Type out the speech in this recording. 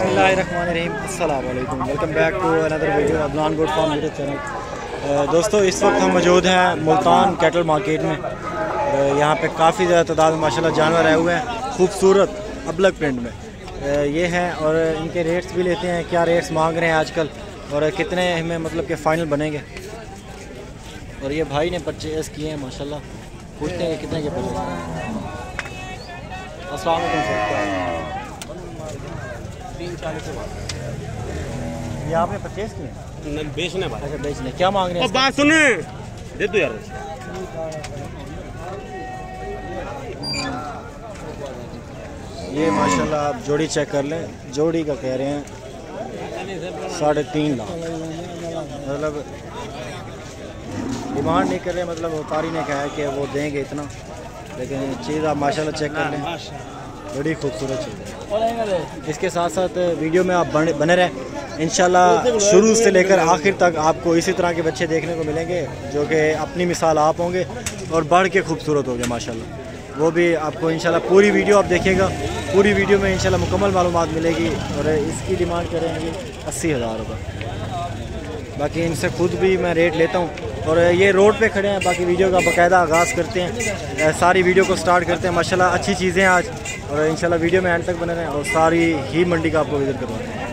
बिस्मिल्लाहिर्रहमानिर्रहीम, अस्सलाम वालेकुम, welcome back to another video Adnan goat farm YouTube channel. दोस्तों, इस वक्त हम मौजूद हैं मुल्तान कैटल मार्केट में। यहाँ पे काफ़ी ज़्यादा तादाद में माशाल्लाह जानवर आए हुए हैं, खूबसूरत अबलग प्रिंट में ये हैं। और इनके रेट्स भी लेते हैं, क्या रेट्स मांग रहे हैं आजकल और कितने हमें मतलब कि फ़ाइनल बनेंगे। और ये भाई ने परचेज़ किए हैं माशाल्लाह, पूछते हैं कितने के परचेज़ हैं। अस्सलाम वालेकुम सर, 340 ये आपने परचेज़ किए? बेचने वाला। अच्छा, बेचने। क्या मांग रहे हैं? बात सुने, दे दो यार। ये माशाल्लाह आप जोड़ी चेक कर लें, जोड़ी का कह रहे हैं 3.5 लाख। मतलब डिमांड नहीं कर रहे, मतलब व्यापारी ने कहा है कि वो देंगे इतना, लेकिन चीज़ आप माशाल्लाह चेक कर लें, बड़ी खूबसूरत चीज़ है। इसके साथ साथ वीडियो में आप बने रहें, इंशाल्लाह शुरू से लेकर आखिर तक आपको इसी तरह के बच्चे देखने को मिलेंगे, जो कि अपनी मिसाल आप होंगे और बढ़ के खूबसूरत होंगे माशाल्लाह। वो भी आपको इंशाल्लाह पूरी वीडियो आप देखिएगा, पूरी वीडियो में इंशाल्लाह मुकम्मल मालूमात मिलेगी। और इसकी डिमांड करेंगे 80,000 रुपये। बाकी इनसे खुद भी मैं रेट लेता हूँ। और ये रोड पे खड़े हैं, बाकी वीडियो का बाकायदा आगाज़ करते हैं, सारी वीडियो को स्टार्ट करते हैं। माशाल्लाह अच्छी चीज़ें आज, और इंशाल्लाह वीडियो में एंड तक बने रहें और सारी ही मंडी का आपको विजिट करवाएं।